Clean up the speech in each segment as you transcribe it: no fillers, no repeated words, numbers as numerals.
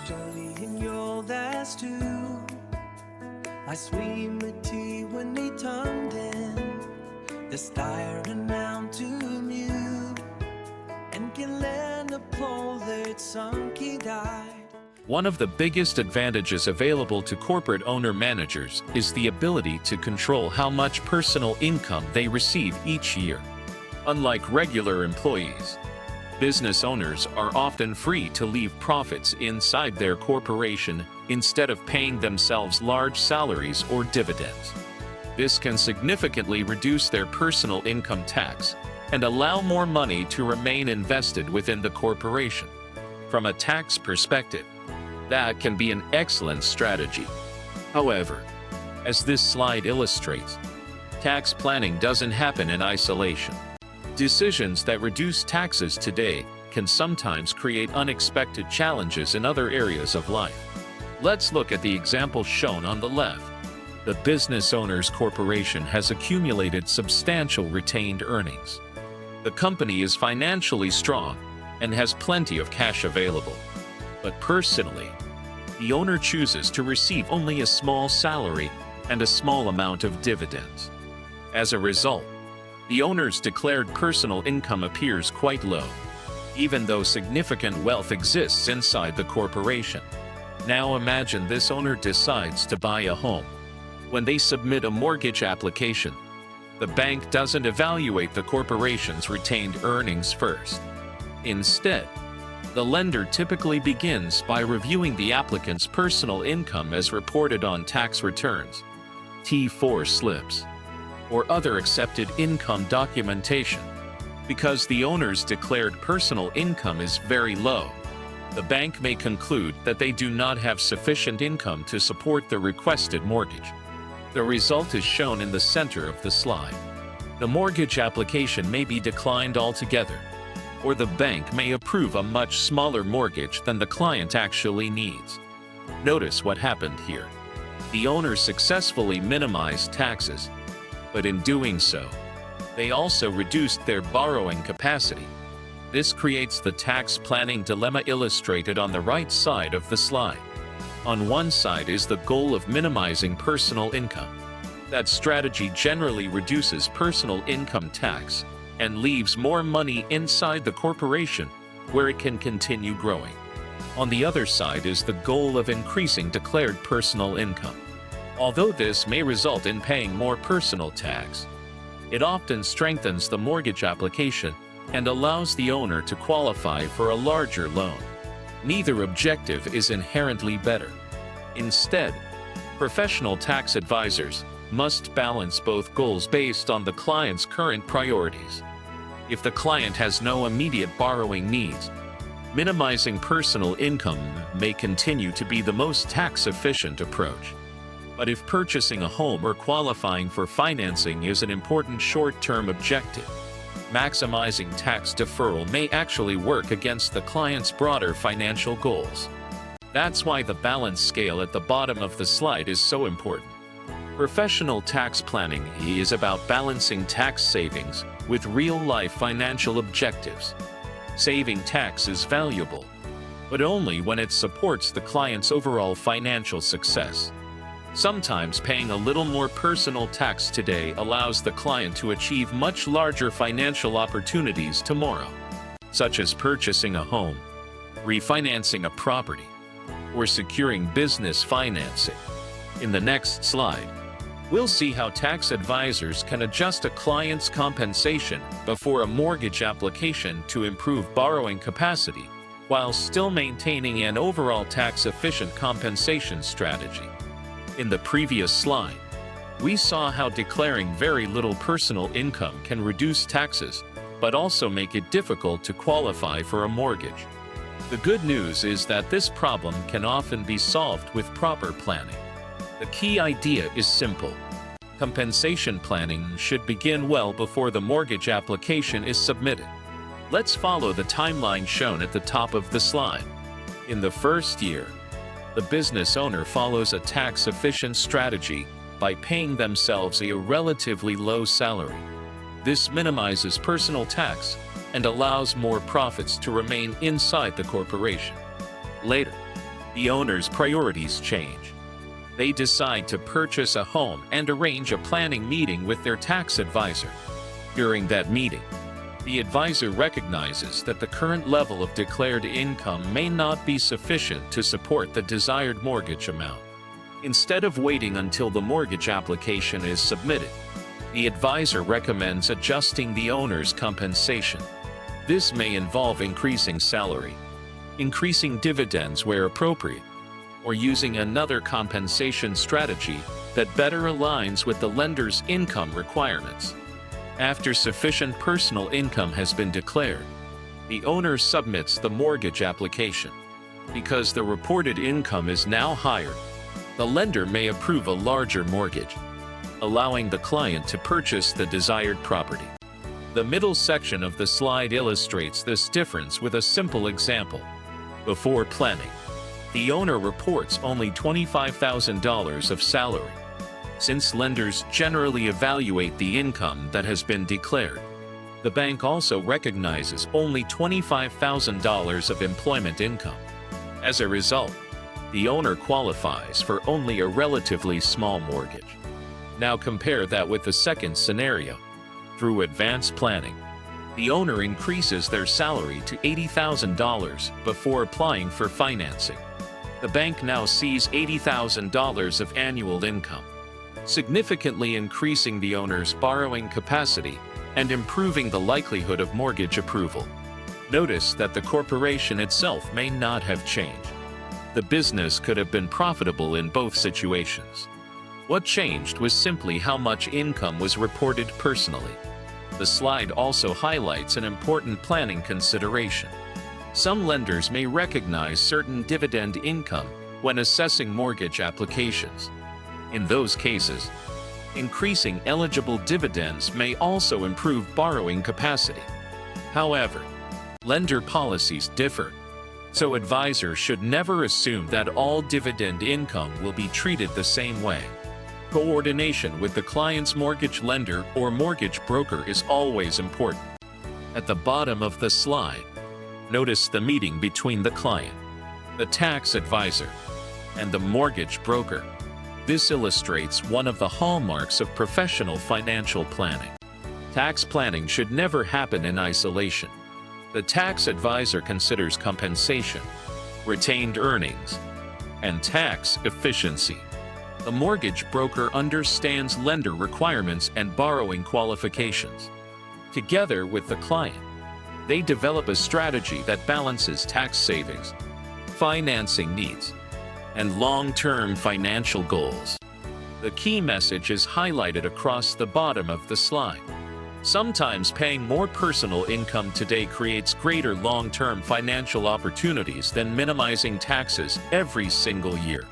studying your last two. I swim med when they turned in. The styren down to mute. And can learn the pole that sunk he died. One of the biggest advantages available to corporate owner-managers is the ability to control how much personal income they receive each year. Unlike regular employees, business owners are often free to leave profits inside their corporation instead of paying themselves large salaries or dividends. This can significantly reduce their personal income tax and allow more money to remain invested within the corporation. From a tax perspective, that can be an excellent strategy. However, as this slide illustrates, tax planning doesn't happen in isolation. Decisions that reduce taxes today can sometimes create unexpected challenges in other areas of life. Let's look at the example shown on the left. The business owner's corporation has accumulated substantial retained earnings. The company is financially strong and has plenty of cash available. But personally, the owner chooses to receive only a small salary and a small amount of dividends. As a result, the owner's declared personal income appears quite low, even though significant wealth exists inside the corporation. Now imagine this owner decides to buy a home. When they submit a mortgage application, the bank doesn't evaluate the corporation's retained earnings first. Instead, the lender typically begins by reviewing the applicant's personal income as reported on tax returns, T4 slips, or other accepted income documentation. Because the owner's declared personal income is very low, the bank may conclude that they do not have sufficient income to support the requested mortgage. The result is shown in the center of the slide. The mortgage application may be declined altogether, or the bank may approve a much smaller mortgage than the client actually needs. Notice what happened here. The owner successfully minimized taxes, but in doing so, they also reduced their borrowing capacity. This creates the tax planning dilemma illustrated on the right side of the slide. On one side is the goal of minimizing personal income. That strategy generally reduces personal income tax and leaves more money inside the corporation where it can continue growing. On the other side is the goal of increasing declared personal income. Although this may result in paying more personal tax, it often strengthens the mortgage application and allows the owner to qualify for a larger loan. Neither objective is inherently better. Instead, professional tax advisors must balance both goals based on the client's current priorities. If the client has no immediate borrowing needs, minimizing personal income may continue to be the most tax-efficient approach. But if purchasing a home or qualifying for financing is an important short-term objective, maximizing tax deferral may actually work against the client's broader financial goals. That's why the balance scale at the bottom of the slide is so important. Professional tax planning is about balancing tax savings with real-life financial objectives. Saving tax is valuable, but only when it supports the client's overall financial success. Sometimes paying a little more personal tax today allows the client to achieve much larger financial opportunities tomorrow, such as purchasing a home, refinancing a property, or securing business financing. In the next slide, we'll see how tax advisors can adjust a client's compensation before a mortgage application to improve borrowing capacity while still maintaining an overall tax-efficient compensation strategy. In the previous slide, we saw how declaring very little personal income can reduce taxes, but also make it difficult to qualify for a mortgage. The good news is that this problem can often be solved with proper planning. The key idea is simple. Compensation planning should begin well before the mortgage application is submitted. Let's follow the timeline shown at the top of the slide. In the first year, the business owner follows a tax-efficient strategy by paying themselves a relatively low salary. This minimizes personal tax and allows more profits to remain inside the corporation. Later, The owner's priorities change. They decide to purchase a home and arrange a planning meeting with their tax advisor. During that meeting, the advisor recognizes that the current level of declared income may not be sufficient to support the desired mortgage amount. Instead of waiting until the mortgage application is submitted, the advisor recommends adjusting the owner's compensation. This may involve increasing salary, increasing dividends where appropriate, or using another compensation strategy that better aligns with the lender's income requirements. After sufficient personal income has been declared, the owner submits the mortgage application. Because the reported income is now higher, the lender may approve a larger mortgage, allowing the client to purchase the desired property. The middle section of the slide illustrates this difference with a simple example. Before planning, the owner reports only $25,000 of salary. Since lenders generally evaluate the income that has been declared, the bank also recognizes only $25,000 of employment income. As a result, the owner qualifies for only a relatively small mortgage. Now compare that with the second scenario. Through advanced planning, the owner increases their salary to $80,000 before applying for financing. The bank now sees $80,000 of annual income, significantly increasing the owner's borrowing capacity and improving the likelihood of mortgage approval. Notice that the corporation itself may not have changed. The business could have been profitable in both situations. What changed was simply how much income was reported personally. The slide also highlights an important planning consideration. Some lenders may recognize certain dividend income when assessing mortgage applications. In those cases, increasing eligible dividends may also improve borrowing capacity. However, lender policies differ, so advisors should never assume that all dividend income will be treated the same way. Coordination with the client's mortgage lender or mortgage broker is always important. At the bottom of the slide, notice the meeting between the client, the tax advisor, and the mortgage broker. This illustrates one of the hallmarks of professional financial planning. Tax planning should never happen in isolation. The tax advisor considers compensation, retained earnings, and tax efficiency. The mortgage broker understands lender requirements and borrowing qualifications. Together with the client, they develop a strategy that balances tax savings, financing needs, and long-term financial goals. The key message is highlighted across the bottom of the slide. Sometimes paying more personal income today creates greater long-term financial opportunities than minimizing taxes every single year.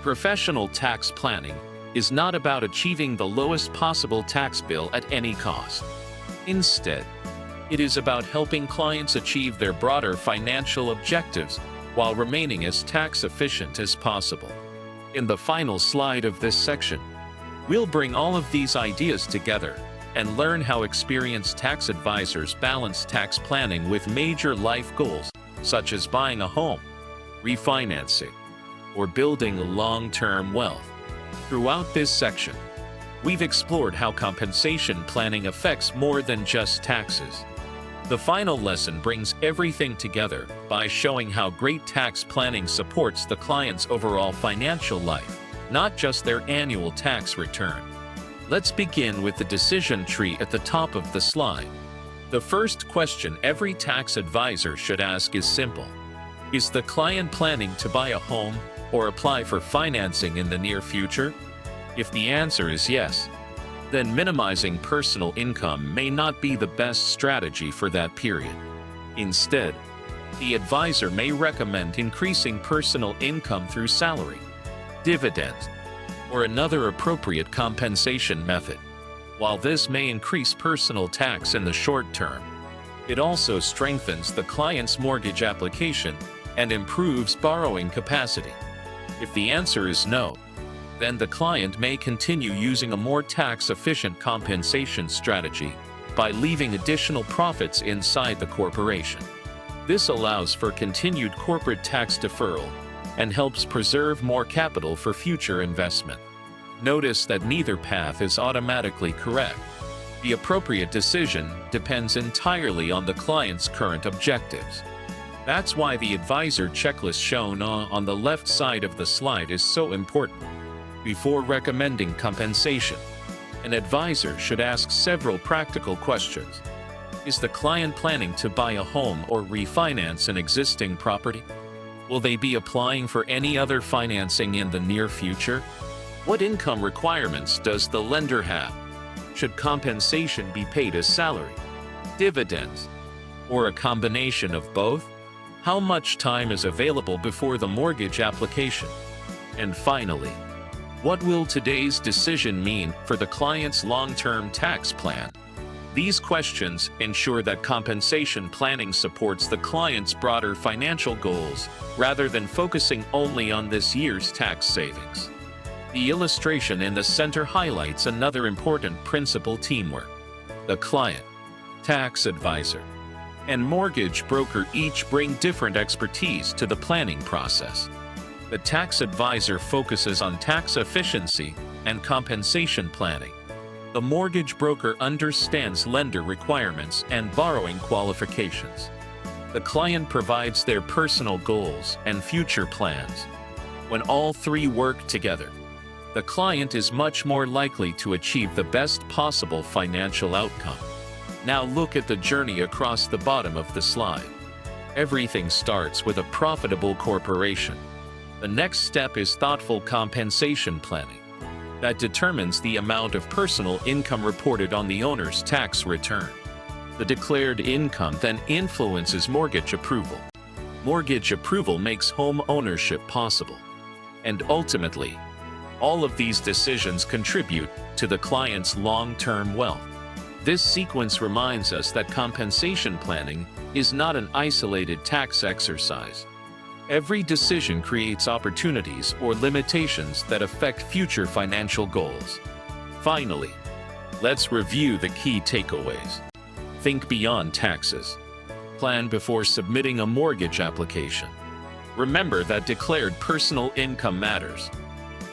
Professional tax planning is not about achieving the lowest possible tax bill at any cost. Instead, it is about helping clients achieve their broader financial objectives while remaining as tax efficient as possible. In the final slide of this section, we'll bring all of these ideas together and learn how experienced tax advisors balance tax planning with major life goals, such as buying a home, refinancing, or building long-term wealth. Throughout this section, we've explored how compensation planning affects more than just taxes. The final lesson brings everything together by showing how great tax planning supports the client's overall financial life, not just their annual tax return. Let's begin with the decision tree at the top of the slide. The first question every tax advisor should ask is simple. Is the client planning to buy a home or apply for financing in the near future? If the answer is yes, then minimizing personal income may not be the best strategy for that period. Instead, the advisor may recommend increasing personal income through salary, dividends, or another appropriate compensation method. While this may increase personal tax in the short term, it also strengthens the client's mortgage application and improves borrowing capacity. If the answer is no, then the client may continue using a more tax-efficient compensation strategy by leaving additional profits inside the corporation. This allows for continued corporate tax deferral and helps preserve more capital for future investment. Notice that neither path is automatically correct. The appropriate decision depends entirely on the client's current objectives. That's why the advisor checklist shown on the left side of the slide is so important. Before recommending compensation, an advisor should ask several practical questions. Is the client planning to buy a home or refinance an existing property? Will they be applying for any other financing in the near future? What income requirements does the lender have? Should compensation be paid as salary, dividends, or a combination of both? How much time is available before the mortgage application? And finally, what will today's decision mean for the client's long-term tax plan? These questions ensure that compensation planning supports the client's broader financial goals rather than focusing only on this year's tax savings. The illustration in the center highlights another important principle: teamwork. The client, tax advisor, and mortgage broker each bring different expertise to the planning process. The tax advisor focuses on tax efficiency and compensation planning. The mortgage broker understands lender requirements and borrowing qualifications. The client provides their personal goals and future plans. When all three work together, the client is much more likely to achieve the best possible financial outcome. Now look at the journey across the bottom of the slide. Everything starts with a profitable corporation. The next step is thoughtful compensation planning. That determines the amount of personal income reported on the owner's tax return. The declared income then influences mortgage approval. Mortgage approval makes home ownership possible. And ultimately, all of these decisions contribute to the client's long-term wealth. This sequence reminds us that compensation planning is not an isolated tax exercise. Every decision creates opportunities or limitations that affect future financial goals. Finally, let's review the key takeaways. Think beyond taxes. Plan before submitting a mortgage application. Remember that declared personal income matters.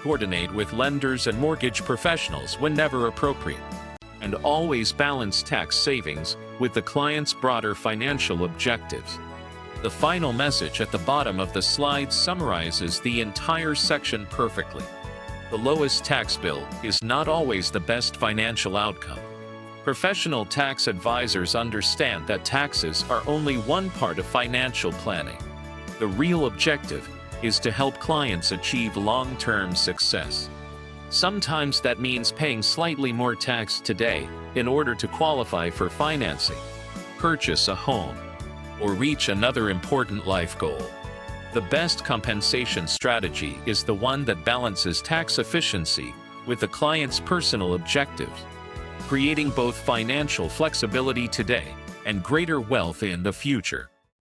Coordinate with lenders and mortgage professionals whenever appropriate. And always balance tax savings with the client's broader financial objectives. The final message at the bottom of the slide summarizes the entire section perfectly. The lowest tax bill is not always the best financial outcome. Professional tax advisors understand that taxes are only one part of financial planning. The real objective is to help clients achieve long-term success. Sometimes that means paying slightly more tax today in order to qualify for financing, purchase a home, or reach another important life goal. The best compensation strategy is the one that balances tax efficiency with the client's personal objectives, creating both financial flexibility today and greater wealth in the future.